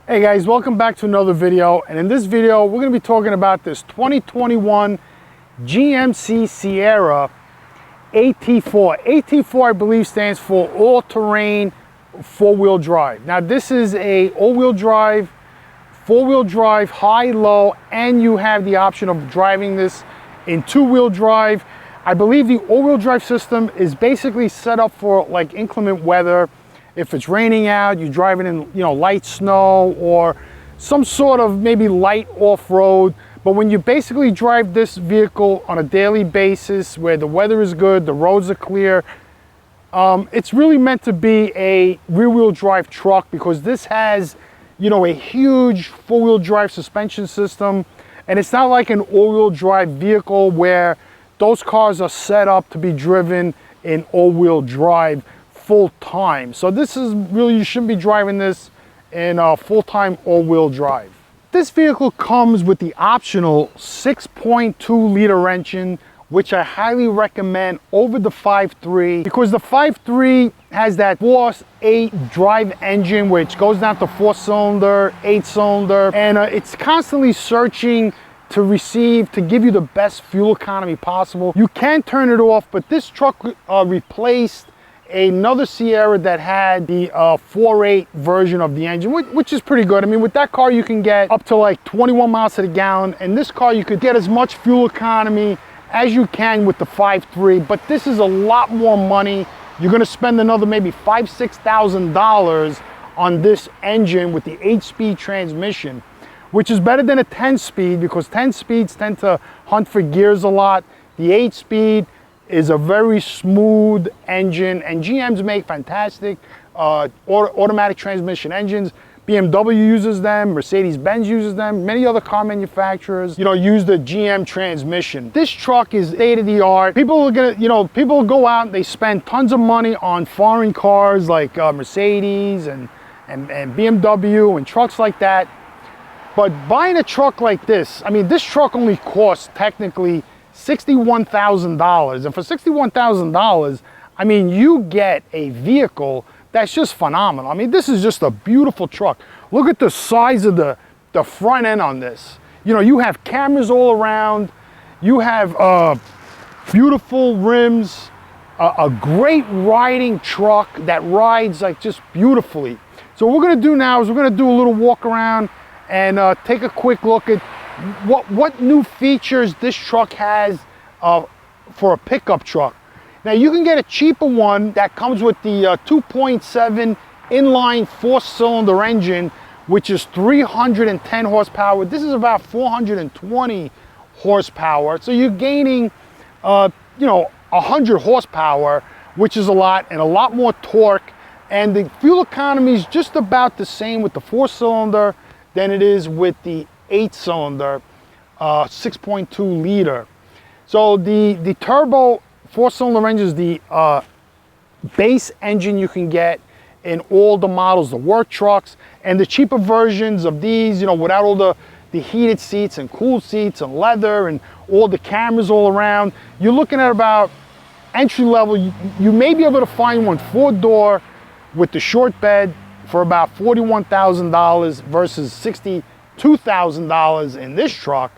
Hey guys, welcome back to another video. And in this video, we're going to be talking about this 2021 GMC Sierra AT4. AT4, I believe, stands for all-terrain four-wheel drive. Now, this is a all-wheel drive, four-wheel drive, high-low, and you have the option of driving this in two-wheel drive. I believe the all-wheel drive system is basically set up for like inclement weather. If it's raining out, you're driving in, light snow or some sort of maybe light off-road. But when you basically drive this vehicle on a daily basis where the weather is good, the roads are clear, it's really meant to be a rear-wheel drive truck because this has, a huge four-wheel drive suspension system. And it's not like an all-wheel drive vehicle where those cars are set up to be driven in all-wheel drive full time. So this is really, you shouldn't be driving this in a full-time all-wheel drive. This vehicle comes with the optional 6.2 liter engine, which I highly recommend over the 5.3 because the 5.3 has that Force 8 drive engine, which goes down to 4-cylinder, 8-cylinder, and it's constantly searching to give you the best fuel economy possible. You can turn it off, but this truck replaced another Sierra that had the 4.8 version of the engine, which is pretty good. I mean, with that car, you can get up to like 21 miles to the gallon. And this car, you could get as much fuel economy as you can with the 5.3, but this is a lot more money. You're gonna spend another maybe $5,000–6,000 on this engine with the 8-speed transmission, which is better than a 10-speed because 10 speeds tend to hunt for gears a lot. The 8-speed is a very smooth engine, and GMs make fantastic automatic transmission engines. BMW uses them, Mercedes-Benz uses them, many other car manufacturers, use the GM transmission. This truck is state-of-the-art. People are gonna, people go out and they spend tons of money on foreign cars like Mercedes and BMW and trucks like that. But buying a truck like this, I mean, this truck only costs technically $61,000. And for $61,000, I mean, you get a vehicle that's just phenomenal. I mean, this is just a beautiful truck. Look at the size of the front end on this. You have cameras all around. You have beautiful rims, a great riding truck that rides like just beautifully. So what we're gonna do now is we're gonna do a little walk around and take a quick look at what new features this truck has for a pickup truck. Now you can get a cheaper one that comes with the 2.7 inline 4-cylinder engine, which is 310 horsepower. This is about 420 horsepower. So you're gaining, 100 horsepower, which is a lot, and a lot more torque. And the fuel economy is just about the same with the 4-cylinder than it is with the 8-cylinder 6.2 liter. So the turbo 4-cylinder engine is the base engine you can get in all the models, the work trucks, and the cheaper versions of these, without all the heated seats and cooled seats and leather and all the cameras all around. You're looking at about entry level. You may be able to find one 4-door with the short bed for about $41,000 versus $62,000 in this truck.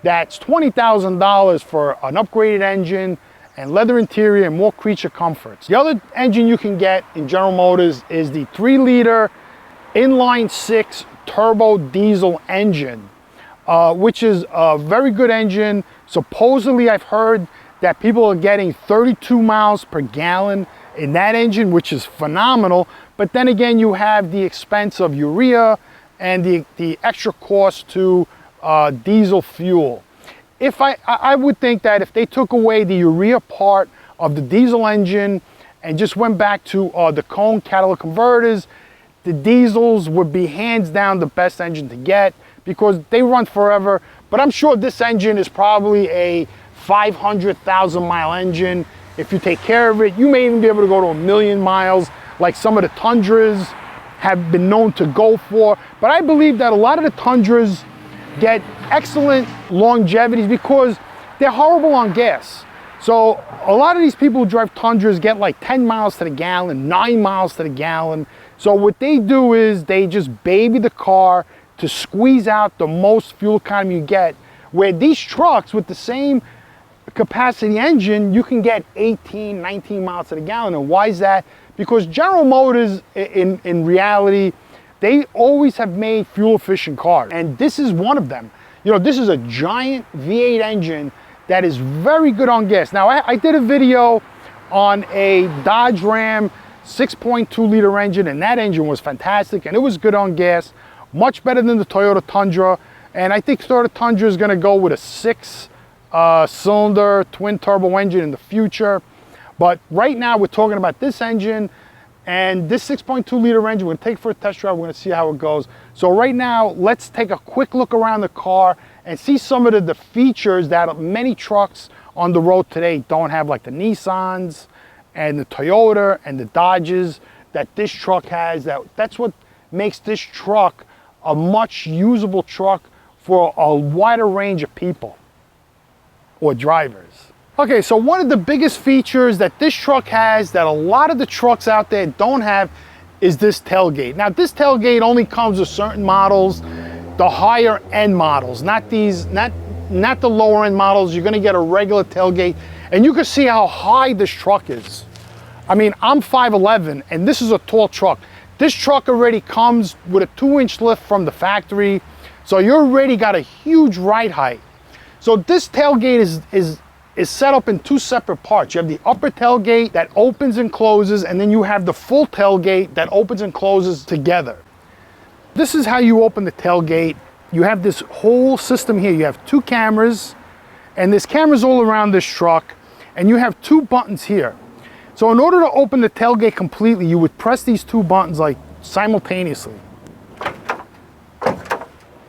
That's $20,000 for an upgraded engine and leather interior and more creature comforts. The other engine you can get in General Motors is the 3-liter inline 6 turbo diesel engine, which is a very good engine. Supposedly, I've heard that people are getting 32 miles per gallon in that engine, which is phenomenal. But then again, you have the expense of urea and the extra cost to diesel fuel. I would think that if they took away the urea part of the diesel engine and just went back to the cone catalytic converters, the diesels would be hands down the best engine to get because they run forever. But I'm sure this engine is probably a 500,000 mile engine. If you take care of it, you may even be able to go to 1 million miles like some of the Tundras have been known to go for. But I believe that a lot of the Tundras get excellent longevities because they're horrible on gas. So a lot of these people who drive Tundras get like 10 miles to the gallon, 9 miles to the gallon. So what they do is they just baby the car to squeeze out the most fuel economy you get, where these trucks with the same capacity engine, you can get 18, 19 miles to the gallon. And why is that? Because General Motors, in reality, they always have made fuel efficient cars. And this is one of them. You know, this is a giant V8 engine that is very good on gas. Now, I did a video on a Dodge Ram 6.2 liter engine, and that engine was fantastic, and it was good on gas, much better than the Toyota Tundra. And I think Toyota Tundra is gonna go with a 6-cylinder twin turbo engine in the future. But right now we're talking about this engine and this 6.2 liter engine. We're gonna take it for a test drive. We're gonna see how it goes. So right now, let's take a quick look around the car and see some of the features that many trucks on the road today don't have, like the Nissans and the Toyota and the Dodges that this truck has. That's what makes this truck a much usable truck for a wider range of people or drivers. Okay, so one of the biggest features that this truck has that a lot of the trucks out there don't have is this tailgate. Now, this tailgate only comes with certain models, the higher end models, not the lower end models. You're gonna get a regular tailgate, and you can see how high this truck is. I mean, I'm 5'11", and this is a tall truck. This truck already comes with a 2-inch lift from the factory, so you already got a huge ride height. So this tailgate is set up in two separate parts. You have the upper tailgate that opens and closes, and then you have the full tailgate that opens and closes together. This is how you open the tailgate. You have this whole system here. You have 2 cameras, and there's cameras all around this truck, and you have 2 buttons here. So in order to open the tailgate completely, you would press these 2 buttons like simultaneously.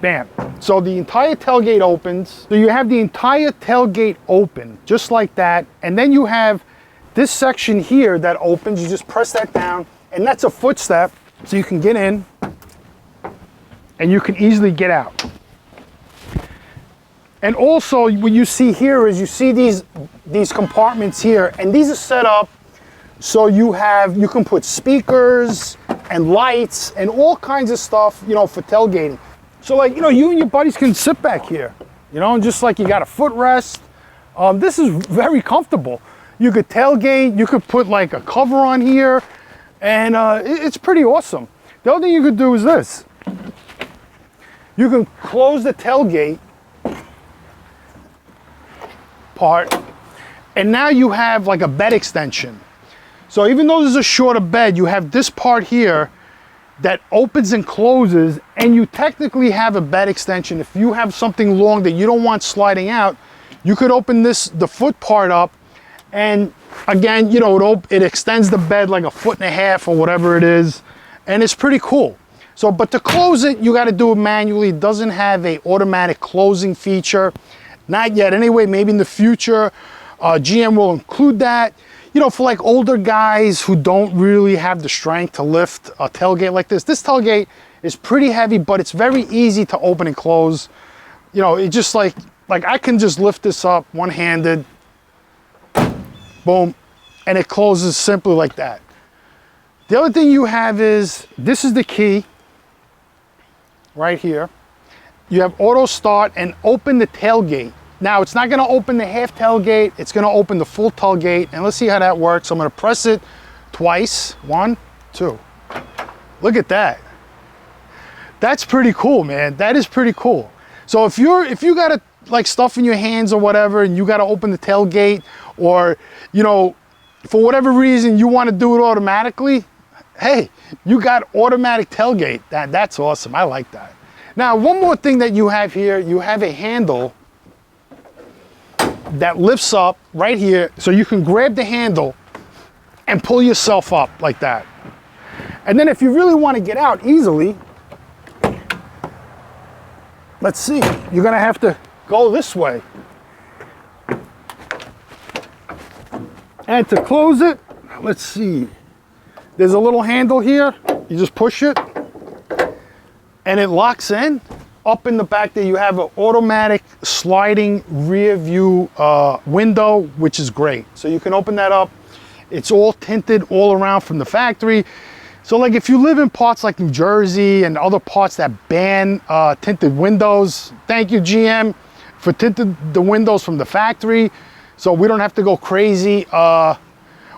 Bam. So the entire tailgate opens. So you have the entire tailgate open, just like that. And then you have this section here that opens. You just press that down, and that's a footstep. So you can get in, and you can easily get out. And also what you see here is you see these compartments here, and these are set up so you can put speakers and lights and all kinds of stuff, you know, for tailgating. So like, you know, you and your buddies can sit back here, you know, and just like you got a footrest. This is very comfortable. You could tailgate, you could put like a cover on here, and it's pretty awesome. The other thing you could do is this. You can close the tailgate part, and now you have like a bed extension. So even though this is a shorter bed, you have this part here that opens and closes, and you technically have a bed extension. If you have something long that you don't want sliding out, you could open the foot part up, and again, you know, it extends the bed like 1.5 feet or whatever it is, and it's pretty cool. So, but to close it, you got to do it manually. It doesn't have a automatic closing feature. Not yet. Anyway, maybe in the future, GM will include that. You know, for like older guys who don't really have the strength to lift a tailgate like this. This tailgate is pretty heavy, but it's very easy to open and close. You know, it just like I can just lift this up one-handed, boom, and it closes simply like that. The other thing you have is, this is the key right here. You have auto start and open the tailgate. Now, it's not gonna open the half tailgate, it's gonna open the full tailgate, and let's see how that works. I'm gonna press it twice. 1, 2. Look at that. That's pretty cool, man. That is pretty cool. So if you got like stuff in your hands or whatever, and you gotta open the tailgate, or, you know, for whatever reason you wanna do it automatically, hey, you got automatic tailgate. That's awesome, I like that. Now, one more thing that you have here, you have a handle that lifts up right here, so you can grab the handle and pull yourself up like that. And then if you really want to get out easily, let's see, you're gonna have to go this way. And to close it, let's see, there's a little handle here, you just push it, and it locks in. Up in the back there, you have an automatic sliding rear view window, which is great. So you can open that up. It's all tinted all around from the factory. So like if you live in parts like New Jersey and other parts that ban tinted windows, thank you GM for tinted the windows from the factory, so we don't have to go crazy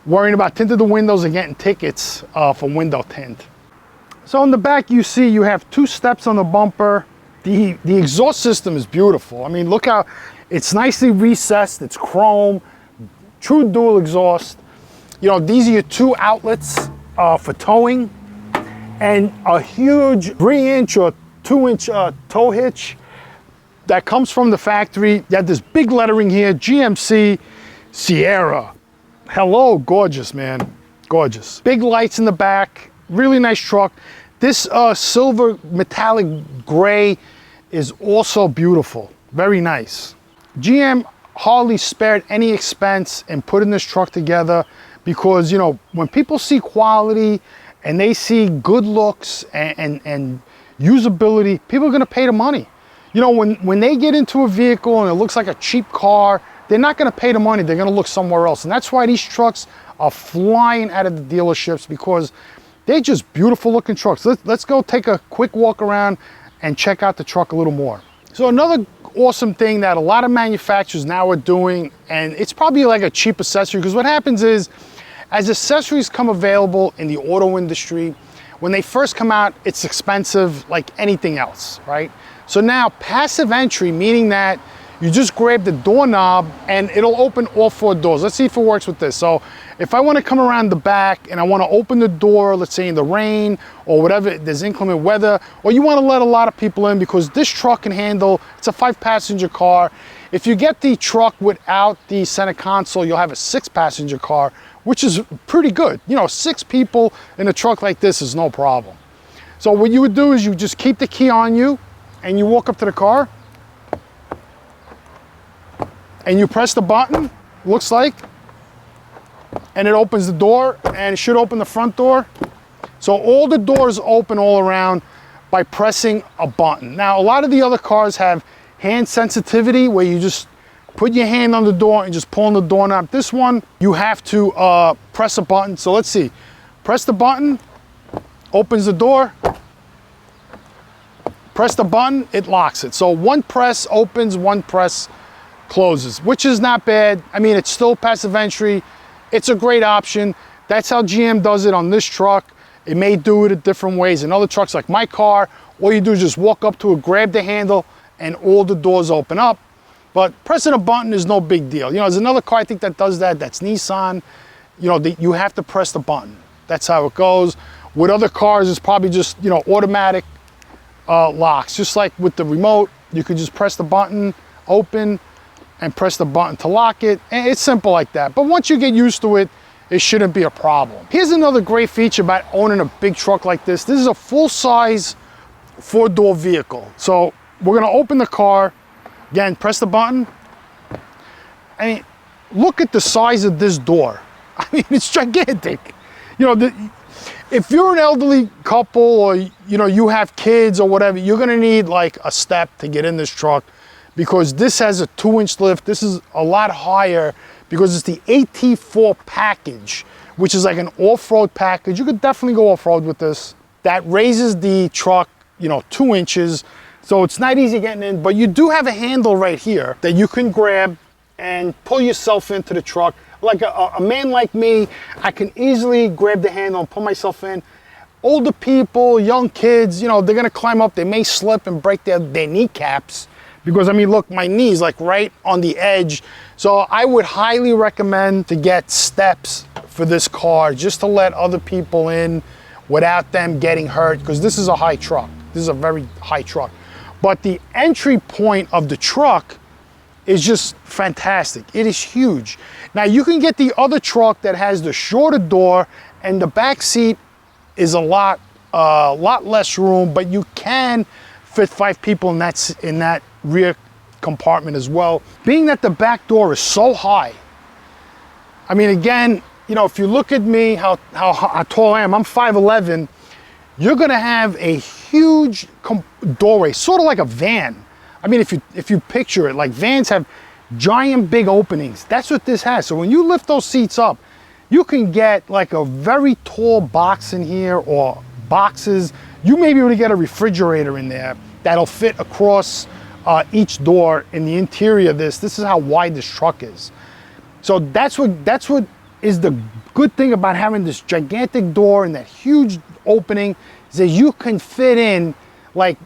worrying about tinted the windows and getting tickets for window tint. So in the back you see you have 2 steps on the bumper. The exhaust system is beautiful. I mean, look how it's nicely recessed, it's chrome, true dual exhaust. You know, these are your 2 outlets for towing, and a huge 3-inch or 2-inch tow hitch that comes from the factory. You have this big lettering here, GMC Sierra. Hello, gorgeous, man, gorgeous. Big lights in the back, really nice truck. This silver metallic gray is also beautiful, very nice. GM hardly spared any expense in putting this truck together, because, you know, when people see quality and they see good looks and usability, people are gonna pay the money. You know, when they get into a vehicle and it looks like a cheap car, they're not gonna pay the money, they're gonna look somewhere else. And that's why these trucks are flying out of the dealerships, because they're just beautiful looking trucks. Let's go take a quick walk around and check out the truck a little more. So another awesome thing that a lot of manufacturers now are doing, and it's probably like a cheap accessory, because what happens is, as accessories come available in the auto industry, when they first come out, it's expensive like anything else, right? So now passive entry, meaning that you just grab the doorknob and it'll open all 4 doors. Let's see if it works with this. So if I want to come around the back and I want to open the door, let's say in the rain or whatever, there's inclement weather, or you want to let a lot of people in, because this truck can handle, it's a 5-passenger car. If you get the truck without the center console, you'll have a 6-passenger car, which is pretty good. You know, 6 people in a truck like this is no problem. So what you would do is you just keep the key on you and you walk up to the car and you press the button, looks like, and it opens the door, and it should open the front door. So all the doors open all around by pressing a button. Now, a lot of the other cars have hand sensitivity where you just put your hand on the door and just pull on the doorknob. This one, you have to press a button. So let's see, press the button, opens the door, press the button, it locks it. So 1 press opens, 1 press closes, which is not bad. I mean, it's still passive entry. It's a great option. That's how GM does it on this truck. It may do it in different ways in other trucks like my car. All you do is just walk up to it, grab the handle, and all the doors open up. But pressing a button is no big deal. You know, there's another car I think that does that, that's Nissan. You know, you have to press the button. That's how it goes. With other cars, it's probably just, you know, automatic locks. Just like with the remote, you could just press the button, open, and press the button to lock it. And it's simple like that. But once you get used to it, it shouldn't be a problem. Here's another great feature about owning a big truck like this. This is a full-size 4-door vehicle. So we're gonna open the car. Again, press the button. I mean, look at the size of this door. I mean, it's gigantic. You know, if you're an elderly couple or, you know, you have kids or whatever, you're gonna need like a step to get in this truck, because this has a 2-inch lift. This is a lot higher because it's the AT4 package, which is like an off-road package. You could definitely go off-road with this. That raises the truck, you know, 2 inches. So it's not easy getting in, but you do have a handle right here that you can grab and pull yourself into the truck. Like a man like me, I can easily grab the handle and pull myself in. Older people, young kids, you know, they're gonna climb up, they may slip and break their kneecaps, because I mean, look, my knee's like right on the edge. So I would highly recommend to get steps for this car, just to let other people in without them getting hurt, because this is a high truck. This is a very high truck. But the entry point of the truck is just fantastic. It is huge. Now you can get the other truck that has the shorter door, and the back seat is a lot less room, but you can fit 5 people in that rear compartment as well. Being that the back door is so high, I mean, again, you know, if you look at me, how tall I am, I'm 5'11", you're gonna have a huge doorway, sort of like a van. I mean, if you picture it, like vans have giant big openings. That's what this has. So when you lift those seats up, you can get like a very tall box in here, or boxes. You may be able to get a refrigerator in there that'll fit across each door in the interior of this. This is how wide this truck is. So that's what is the good thing about having this gigantic door and that huge opening, is that you can fit in like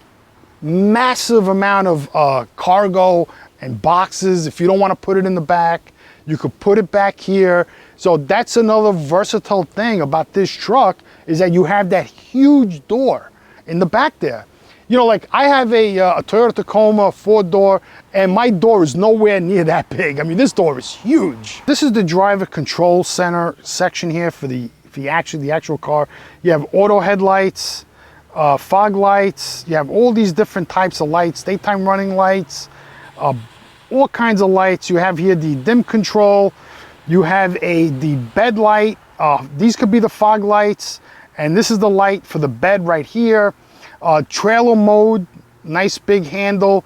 massive amount of cargo and boxes. If you don't want to put it in the back, you could put it back here. So that's another versatile thing about this truck, is that you have that huge door in the back there. You know, like I have a Toyota Tacoma 4-door, and my door is nowhere near that big. I mean, this door is huge. This is the driver control center section here for the actual car. You have auto headlights, fog lights. You have all these different types of lights, daytime running lights, all kinds of lights. You have here the dim control. You have the bed light. These could be the fog lights, and this is the light for the bed right here. Trailer mode, nice big handle.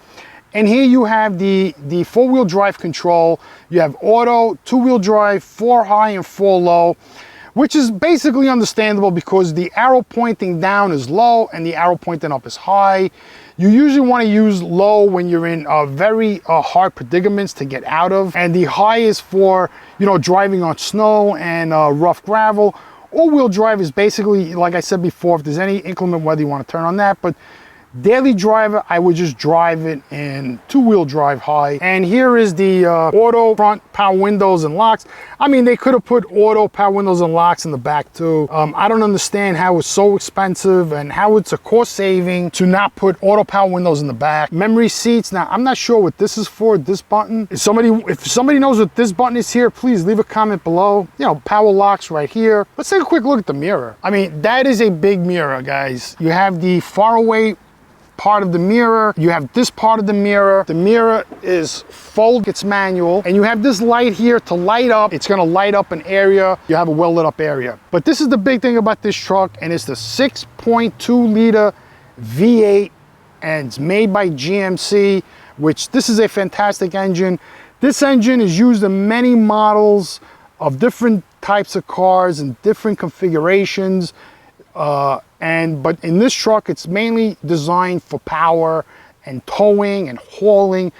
And here you have the 4-wheel drive control. You have auto, 2-wheel drive, 4 high and 4 low, which is basically understandable because the arrow pointing down is low and the arrow pointing up is high. You usually want to use low when you're in very hard predicaments to get out of, and the high is for, you know, driving on snow and rough gravel. All-wheel drive is basically, like I said before, if there's any inclement weather, you want to turn on that. But daily driver, I would just drive it in 2-wheel drive high. And here is the auto front power windows and locks. I mean, they could have put auto power windows and locks in the back too. I don't understand how it's so expensive and how it's a cost saving to not put auto power windows in the back. Memory seats. Now, I'm not sure what this is for, this button. If somebody knows what this button is here, please leave a comment below. You know, power locks right here. Let's take a quick look at the mirror. I mean, that is a big mirror, guys. You have the far away part of the mirror. You have this part of the mirror. The mirror is fold, it's manual, and you have this light here to light up. It's going to light up an area. You have a well lit up area. But this is the big thing about this truck, and it's the 6.2 liter V8, and it's made by GMC, which this is a fantastic engine. This engine is used in many models of different types of cars and different configurations. But in this truck, it's mainly designed for power and towing and hauling.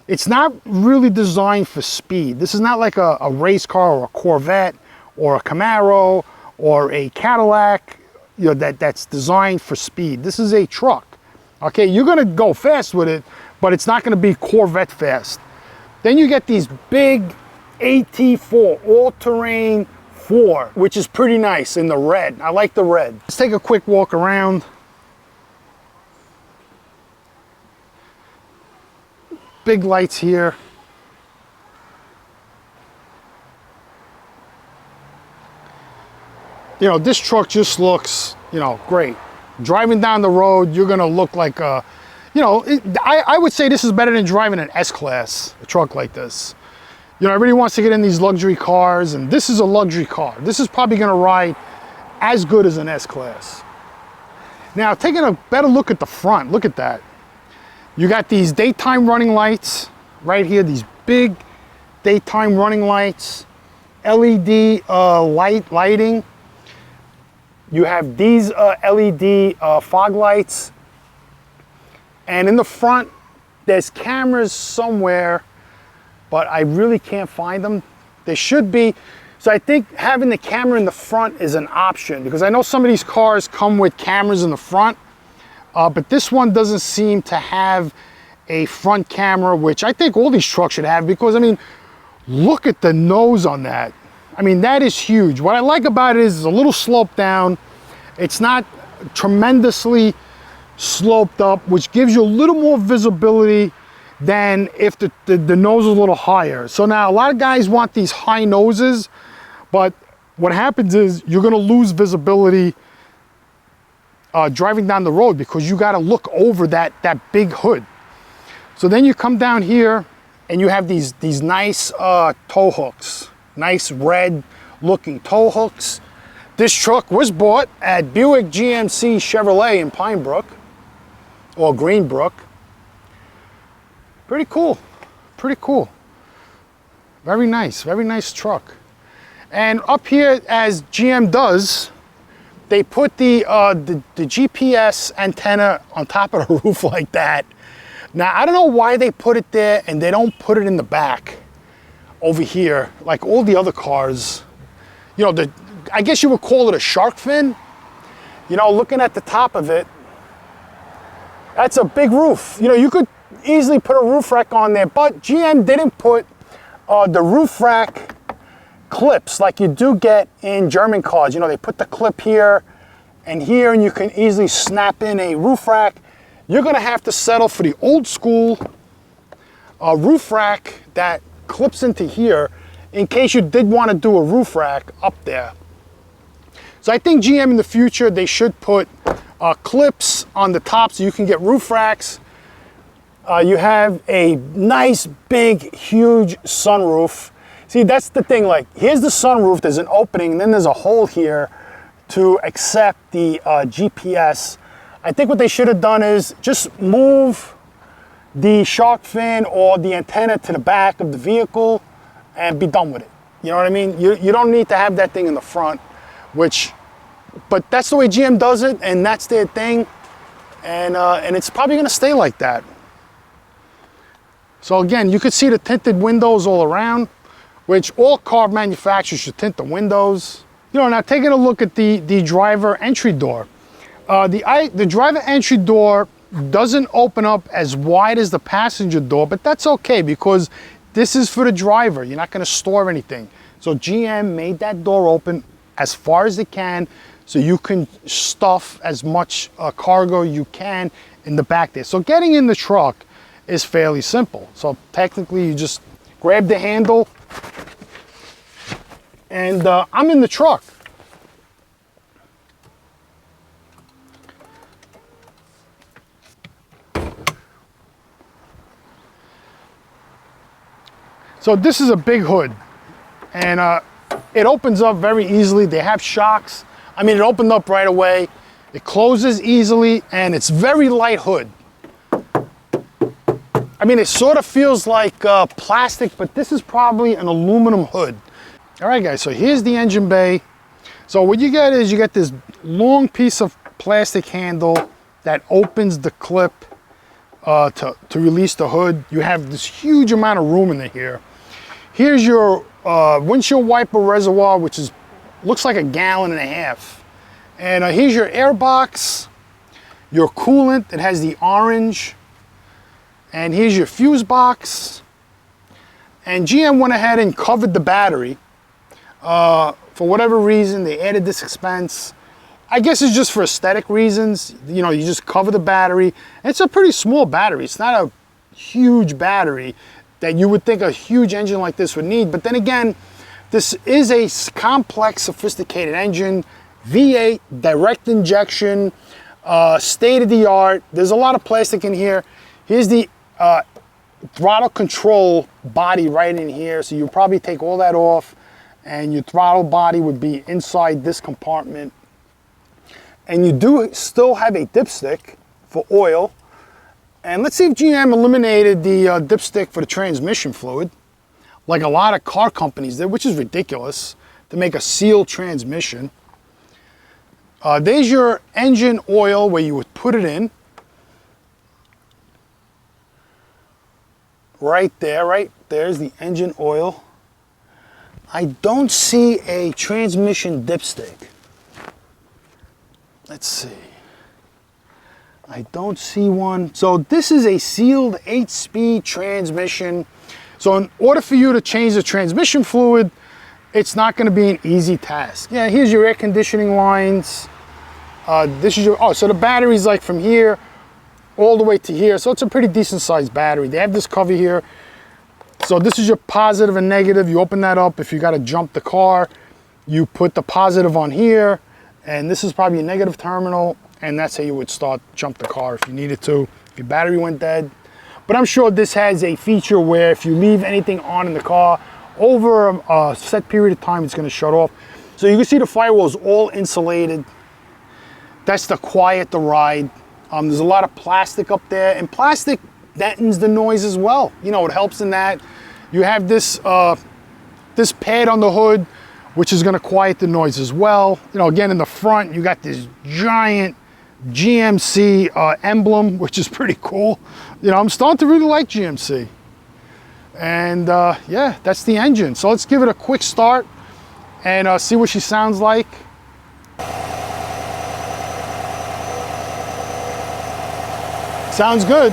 It's not really designed for speed. This is not like a race car or a Corvette or a Camaro or a Cadillac, you know, that's designed for speed. This is a truck. Okay, you're gonna go fast with it, but it's not gonna be Corvette fast. Then you get these big AT4 all-terrain 4, which is pretty nice in the red. I like the red. Let's take a quick walk around. Big lights here. You know, this truck just looks, you know, great. Driving down the road, you're gonna look like a, you know, I would say this is better than driving an S-Class, a truck like this. You know, everybody wants to get in these luxury cars, and this is a luxury car. This is probably gonna ride as good as an S-Class. Now, taking a better look at the front, look at that. You got these daytime running lights right here, these big daytime running lights, LED lighting. You have these LED fog lights. And in the front, there's cameras somewhere, but I really can't find them. They should be. So I think having the camera in the front is an option, because I know some of these cars come with cameras in the front, but this one doesn't seem to have a front camera, which I think all these trucks should have, because I mean, look at the nose on that. I mean, that is huge. What I like about it is it's a little sloped down. It's not tremendously sloped up, which gives you a little more visibility than if the nose is a little higher. So now a lot of guys want these high noses, but what happens is you're gonna lose visibility driving down the road, because you gotta look over that big hood. So then you come down here and you have these nice tow hooks, nice red looking tow hooks. This truck was bought at Buick GMC Chevrolet in Pine Brook, or Greenbrook. Pretty cool, pretty cool. Very nice truck. And up here, as GM does, they put the GPS antenna on top of the roof like that. Now, I don't know why they put it there and they don't put it in the back over here, like all the other cars. You know, I guess you would call it a shark fin. You know, looking at the top of it, that's a big roof. You know, you could easily put a roof rack on there, but GM didn't put the roof rack clips like you do get in German cars. You know, they put the clip here, and you can easily snap in a roof rack. You're gonna have to settle for the old school roof rack that clips into here in case you did want to do a roof rack up there. So I think GM in the future, they should put clips on the top so you can get roof racks. You have a nice, big, huge sunroof. See, that's the thing, like, here's the sunroof, there's an opening, and then there's a hole here to accept the GPS. I think what they should have done is just move the shark fin or the antenna to the back of the vehicle and be done with it. You know what I mean? You don't need to have that thing in the front, but that's the way GM does it, and that's their thing, and it's probably gonna stay like that. So again, you could see the tinted windows all around, which all car manufacturers should tint the windows. You know, now taking a look at the driver entry door. The driver entry door doesn't open up as wide as the passenger door, but that's okay because this is for the driver. You're not gonna store anything. So GM made that door open as far as it can so you can stuff as much cargo you can in the back there. So getting in the truck is fairly simple. So technically you just grab the handle and I'm in the truck. So this is a big hood, and it opens up very easily. They have shocks. I mean, it opened up right away. It closes easily, and it's very light hood. I mean, it sort of feels like plastic, but this is probably an aluminum hood. All right, guys, so here's the engine bay. So what you get is you get this long piece of plastic handle that opens the clip to release the hood. You have this huge amount of room in here. Here's your windshield wiper reservoir, which looks like 1.5 gallons. And here's your air box, your coolant that has the orange, and here's your fuse box. And GM went ahead and covered the battery. For whatever reason, they added this expense. I guess it's just for aesthetic reasons. You know, you just cover the battery. It's a pretty small battery. It's not a huge battery that you would think a huge engine like this would need. But then again, this is a complex, sophisticated engine, V8, direct injection, state-of-the-art. There's a lot of plastic in here. Here's the throttle control body right in here. So you probably take all that off and your throttle body would be inside this compartment. And you do still have a dipstick for oil. And let's see if GM eliminated the dipstick for the transmission fluid, like a lot of car companies did, which is ridiculous to make a sealed transmission. There's your engine oil where you would put it in. Right there's the engine oil. I don't see a transmission dipstick. Let's see. I don't see one. So this is a sealed 8-speed transmission. So in order for you to change the transmission fluid, it's not going to be an easy task. Yeah, here's your air conditioning lines. This is your, so the battery's like from here all the way to here. So it's a pretty decent sized battery. They have this cover here. So this is your positive and negative. You open that up. If you got to jump the car, you put the positive on here. And this is probably a negative terminal. And that's how you would jump the car if you needed to, if your battery went dead. But I'm sure this has a feature where if you leave anything on in the car, over a set period of time, it's going to shut off. So you can see the firewall is all insulated. That's to quiet the ride. There's a lot of plastic up there, and plastic deadens the noise as well. You know, it helps in that. You have this, this pad on the hood. which is going to quiet the noise as well. You know, again, in the front, you got this giant GMC emblem, which is pretty cool. You know, I'm starting to really like GMC. And yeah, that's the engine. So let's give it a quick start and see what she sounds like. Sounds good.